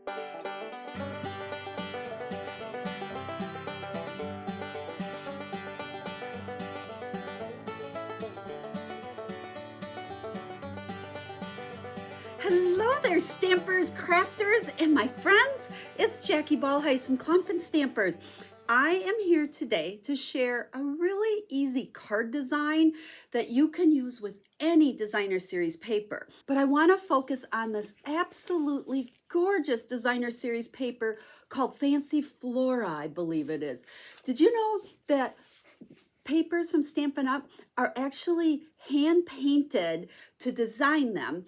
Hello there, stampers, crafters, and my friends. It's Jackie Ballheis from Clump Stampers. I am here today to share a really easy card design that you can use with any designer series paper. But I want to focus on this absolutely gorgeous designer series paper called Fancy Flora, I believe it is. Did you know that papers from Stampin' Up! Are actually hand painted to design them?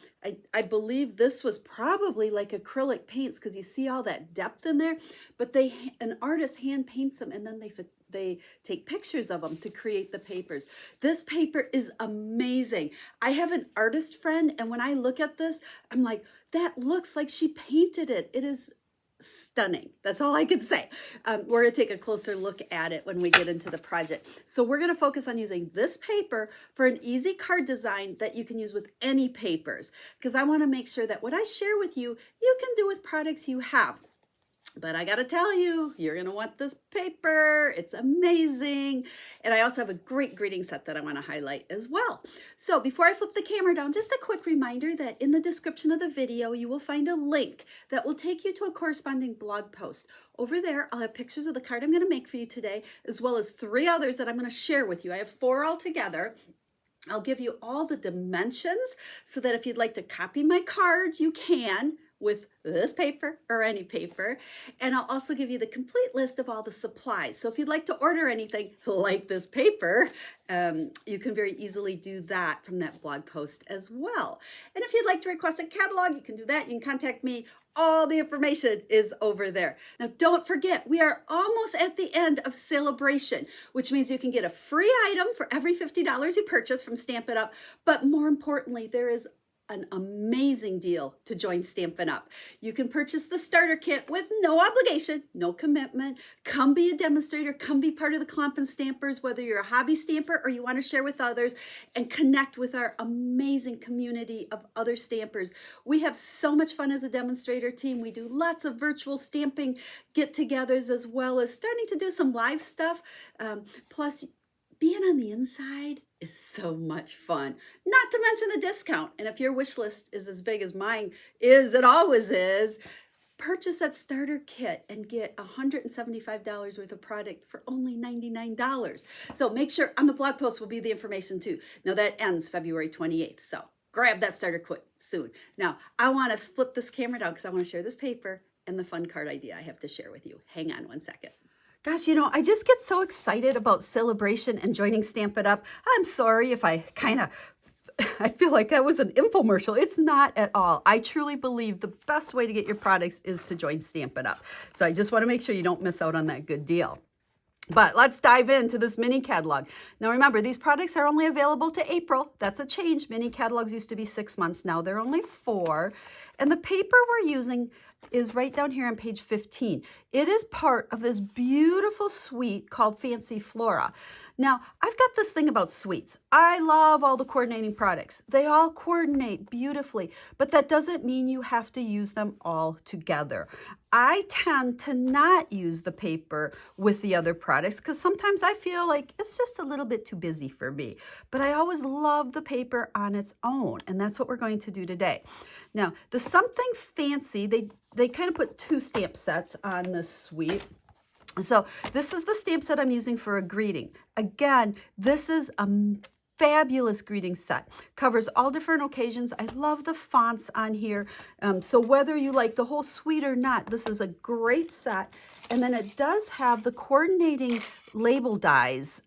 I believe this was probably like acrylic paints because you see all that depth in there, but an artist hand paints them and then they take pictures of them to create the papers. This paper is amazing. I have an artist friend, and when I look at this, I'm like, that looks like she painted it. It is stunning. That's all I can say. We're going to take a closer look at it when we get into the project. So we're going to focus on using this paper for an easy card design that you can use with any papers, because I want to make sure that what I share with you, you can do with products you have. But I got to tell you, you're going to want this paper. It's amazing. And I also have a great greeting set that I want to highlight as well. So before I flip the camera down, just a quick reminder that in the description of the video, you will find a link that will take you to a corresponding blog post. Over there, I'll have pictures of the card I'm going to make for you today, as well as 3 others that I'm going to share with you. I have 4 altogether. I'll give you all the dimensions so that if you'd like to copy my cards, you can, with this paper or any paper. And I'll also give you the complete list of all the supplies. So if you'd like to order anything like this paper, you can very easily do that from that blog post as well. And if you'd like to request a catalog, you can do that. You can contact me. All the information is over there. Now, don't forget, we are almost at the end of Celebration, which means you can get a free item for every $50 you purchase from Stampin' Up! But more importantly, there is an amazing deal to join Stampin' Up! You can purchase the starter kit with no obligation, no commitment. Come be a demonstrator, come be part of the Clump Stampers, whether you're a hobby stamper or you want to share with others and connect with our amazing community of other stampers. We have so much fun as a demonstrator team. We do lots of virtual stamping get-togethers, as well as starting to do some live stuff. Plus, being on the inside is so much fun, not to mention the discount. And if your wish list is as big as mine is, it always is, purchase that starter kit and get $175 worth of product for only $99. So make sure on the blog post will be the information too. Now that ends February 28th. So grab that starter kit soon. Now I want to flip this camera down because I want to share this paper and the fun card idea I have to share with you. Hang on one second. Gosh, you know, I just get so excited about Celebration and joining Stampin' Up! I'm sorry if I feel like that was an infomercial. It's not at all. I truly believe the best way to get your products is to join Stampin' Up! So I just want to make sure you don't miss out on that good deal. But let's dive into this mini catalog. Now remember, these products are only available to April. That's a change. Mini catalogs used to be 6 months. Now they're only 4. And the paper we're using is right down here on page 15. It is part of this beautiful suite called Fancy Flora. Now, I've got this thing about suites. I love all the coordinating products. They all coordinate beautifully, but that doesn't mean you have to use them all together. I tend to not use the paper with the other products because sometimes I feel like it's just a little bit too busy for me. But I always love the paper on its own, and that's what we're going to do today. Now, the Something Fancy, they kind of put 2 stamp sets on this suite. So this is the stamp set I'm using for a greeting. Again, this is a fabulous greeting set. Covers all different occasions. I love the fonts on here. So whether you like the whole suite or not, this is a great set. And then it does have the coordinating label dies,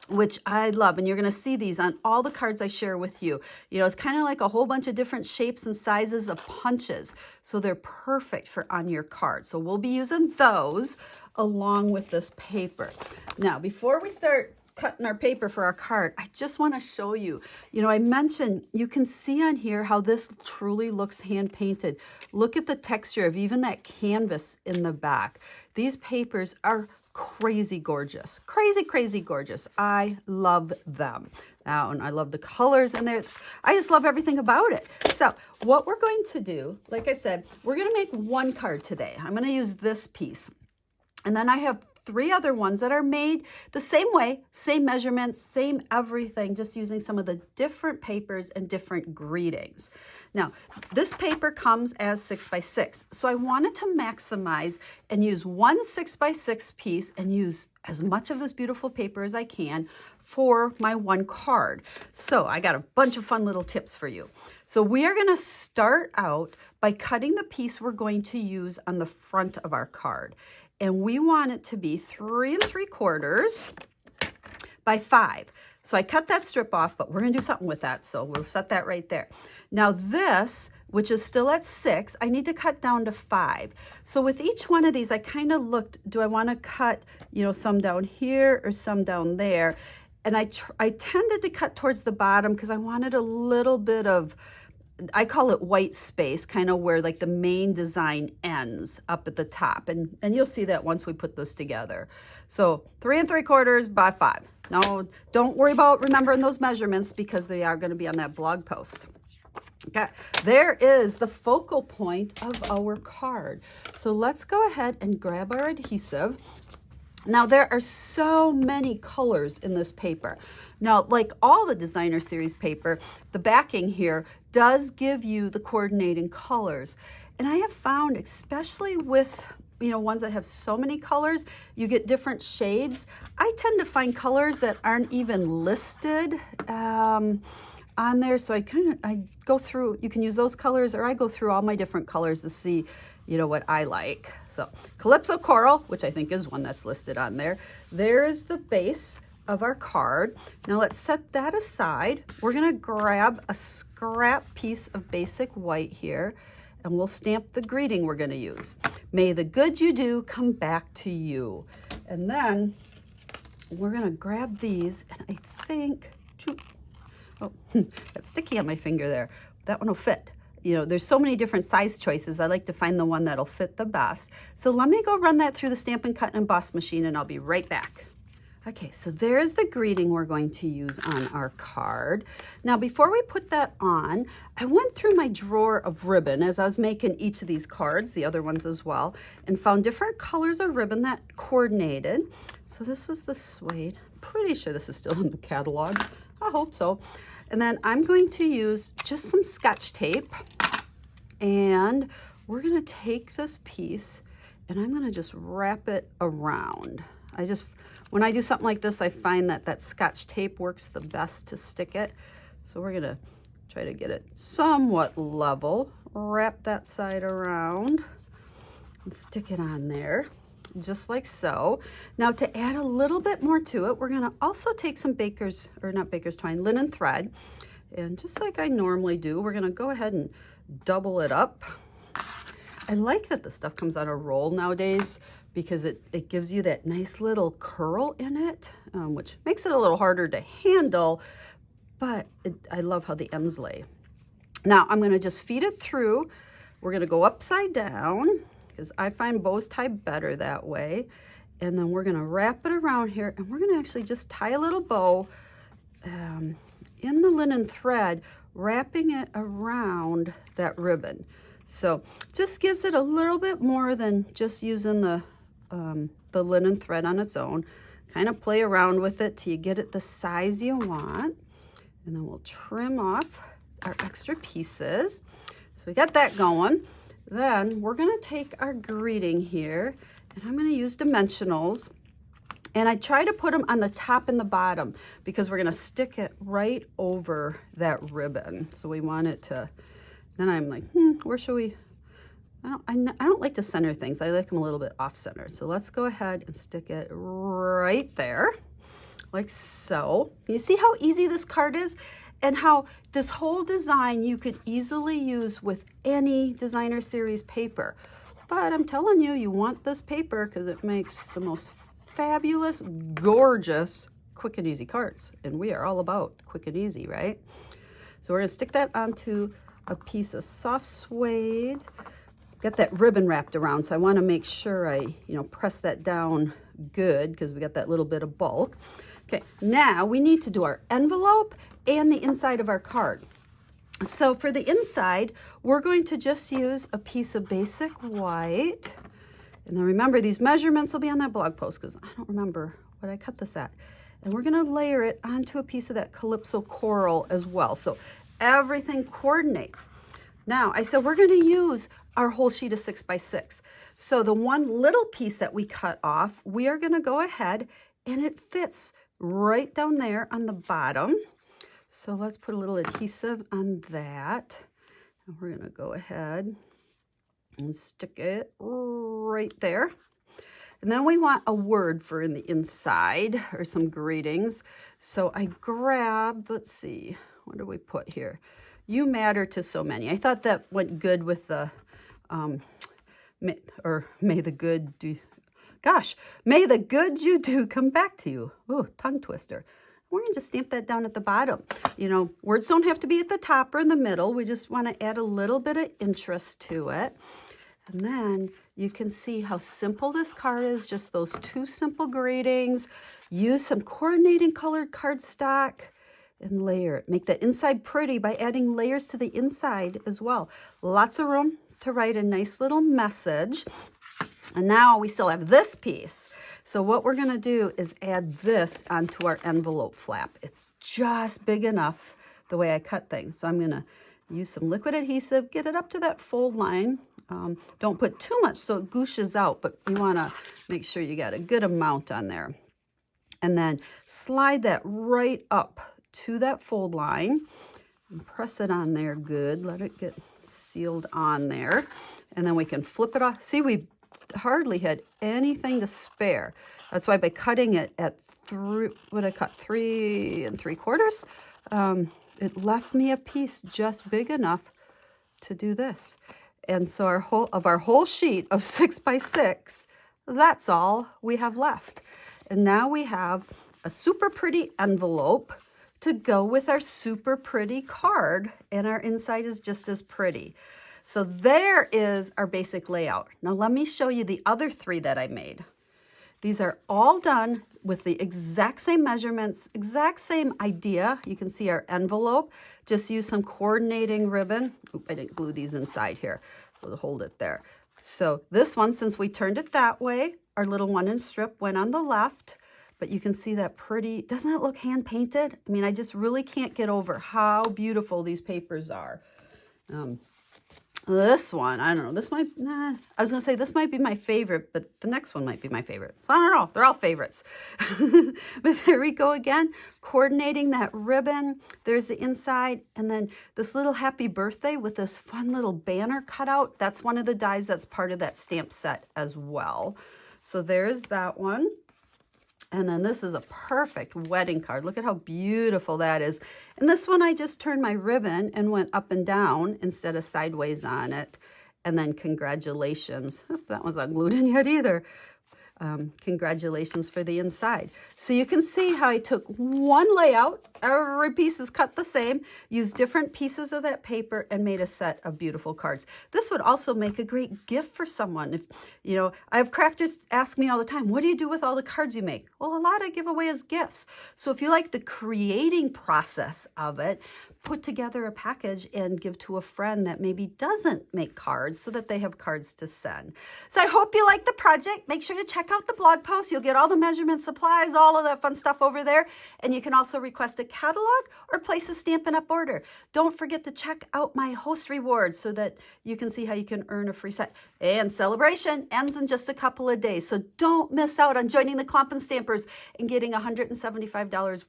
which I love. And you're going to see these on all the cards I share with you. You know, it's kind of like a whole bunch of different shapes and sizes of punches. So they're perfect for on your card. So we'll be using those along with this paper. Now, before we start cutting our paper for our card, I just want to show you, you know, I mentioned you can see on here how this truly looks hand painted. Look at the texture of even that canvas in the back. These papers are crazy gorgeous. Crazy, crazy gorgeous. I love them. And I love the colors in there. I just love everything about it. So what we're going to do, like I said, we're going to make one card today. I'm going to use this piece. And then I have 3 other ones that are made the same way, same measurements, same everything, just using some of the different papers and different greetings. Now, this paper comes as 6x6. So I wanted to maximize and use one 6x6 piece and use as much of this beautiful paper as I can for my one card. So I got a bunch of fun little tips for you. So we are going to start out by cutting the piece we're going to use on the front of our card. And we want it to be 3 3/4 by 5. So I cut that strip off, but we're going to do something with that. So we'll set that right there. Now this, which is still at 6, I need to cut down to 5. So with each one of these, I kind of looked, do I want to cut, some down here or some down there? And I tended to cut towards the bottom because I wanted a little bit of, I call it white space, kind of where like the main design ends up at the top. And you'll see that once we put this together. So 3 3/4 by 5. Now, don't worry about remembering those measurements because they are going to be on that blog post. Okay, there is the focal point of our card. So let's go ahead and grab our adhesive. Now, there are so many colors in this paper. Now, like all the designer series paper, the backing here does give you the coordinating colors. And I have found, especially with ones that have so many colors, you get different shades. I tend to find colors that aren't even listed on there. So I go through, you can use those colors, or I go through all my different colors to see, what I like. So Calypso Coral, which I think is one that's listed on there. There is the base of our card. Now let's set that aside. We're going to grab a scrap piece of basic white here, and we'll stamp the greeting we're going to use. May the good you do come back to you. And then we're going to grab these, and I think, oh, that's sticky on my finger there. That one will fit. There's so many different size choices. I like to find the one that'll fit the best. So let me go run that through the Stampin' Cut and Emboss machine, and I'll be right back. Okay, so there's the greeting we're going to use on our card. Now, before we put that on, I went through my drawer of ribbon as I was making each of these cards, the other ones as well, and found different colors of ribbon that coordinated. So this was the suede. Pretty sure this is still in the catalog. I hope so. And then I'm going to use just some Scotch tape, and we're going to take this piece and I'm going to just wrap it around. When I do something like this, I find that Scotch tape works the best to stick it. So we're going to try to get it somewhat level, wrap that side around and stick it on there, just like so. Now, to add a little bit more to it, we're going to also take some linen thread, and just like I normally do, we're going to go ahead and double it up. I like that the stuff comes on a roll nowadays because it gives you that nice little curl in it, which makes it a little harder to handle, but I love how the ends lay. Now, I'm going to just feed it through. We're going to go upside down, because I find bows tie better that way. And then we're going to wrap it around here, and we're going to actually just tie a little bow in the linen thread, wrapping it around that ribbon. So just gives it a little bit more than just using the linen thread on its own. Kind of play around with it till you get it the size you want. And then we'll trim off our extra pieces. So we got that going. Then we're going to take our greeting here, and I'm going to use dimensionals. And I try to put them on the top and the bottom because we're going to stick it right over that ribbon. So we want it to, then I'm like, where should we? I don't like to center things. I like them a little bit off center. So let's go ahead and stick it right there, like so. You see how easy this card is? And how this whole design you could easily use with any designer series paper. But I'm telling you, you want this paper because it makes the most fabulous, gorgeous, quick and easy cards. And we are all about quick and easy, right? So we're going to stick that onto a piece of soft suede. Got that ribbon wrapped around, so I want to make sure I, press that down good because we got that little bit of bulk. Okay, now we need to do our envelope and the inside of our card. So for the inside, we're going to just use a piece of basic white. And then remember, these measurements will be on that blog post because I don't remember what I cut this at. And we're going to layer it onto a piece of that Calypso coral as well. So everything coordinates. Now, I said we're going to use our whole sheet of 6x6. So the one little piece that we cut off, we are going to go ahead and it fits right down there on the bottom. So let's put a little adhesive on that. And we're going to go ahead and stick it right there. And then we want a word for in the inside or some greetings. So I grabbed, let's see, what do we put here? You matter to so many. I thought that went good with the, may the good do, may the good you do come back to you. Oh, tongue twister. We're going to just stamp that down at the bottom. You know, words don't have to be at the top or in the middle. We just want to add a little bit of interest to it. And then you can see how simple this card is, just those two simple greetings. Use some coordinating colored cardstock and layer it. Make the inside pretty by adding layers to the inside as well. Lots of room to write a nice little message. And now we still have this piece. So what we're going to do is add this onto our envelope flap. It's just big enough the way I cut things. So I'm going to use some liquid adhesive, get it up to that fold line. Don't put too much so it gooshes out, but you want to make sure you got a good amount on there. And then slide that right up to that fold line and press it on there good. Let it get sealed on there. And then we can flip it off. See, we hardly had anything to spare. That's why by cutting it at 3 3¾ it left me a piece just big enough to do this. And so our whole sheet of 6x6, that's all we have left. And now we have a super pretty envelope to go with our super pretty card, and our inside is just as pretty. So there is our basic layout. Now let me show you the other 3 that I made. These are all done with the exact same measurements, exact same idea. You can see our envelope. Just use some coordinating ribbon. Oop, I didn't glue these inside here. We'll hold it there. So this one, since we turned it that way, our little 1-inch strip went on the left. But you can see that pretty, doesn't that look hand painted? I mean, I just really can't get over how beautiful these papers are. This one, I don't know, I was gonna say this might be my favorite, but the next one might be my favorite. So I don't know, they're all favorites. But there we go again, coordinating that ribbon. There's the inside, and then this little happy birthday with this fun little banner cut out. That's one of the dies that's part of that stamp set as well. So there's that one. And then this is a perfect wedding card. Look at how beautiful that is. And this one, I just turned my ribbon and went up and down instead of sideways on it. And then congratulations. Oh, that one's not glued in yet either. Congratulations for the inside. So you can see how I took one layout, every piece was cut the same, used different pieces of that paper and made a set of beautiful cards. This would also make a great gift for someone. If you know, I have crafters ask me all the time, what do you do with all the cards you make? Well, a lot I give away as gifts. So if you like the creating process of it, put together a package and give to a friend that maybe doesn't make cards so that they have cards to send. So I hope you like the project. Make sure to check out the blog post. You'll get all the measurement supplies, all of that fun stuff over there. And you can also request a catalog or place a Stampin' Up! Order. Don't forget to check out my host rewards so that you can see how you can earn a free set. And celebration ends in just a couple of days. So don't miss out on joining the Clump and Stampers and getting $175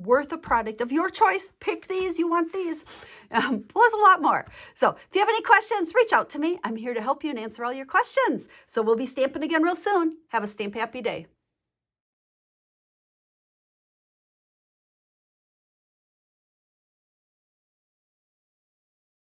worth of product of your choice. Pick these, you want these, plus a lot more. So if you have any questions, reach out to me. I'm here to help you and answer all your questions. So we'll be stamping again real soon. Have a stamp happy day.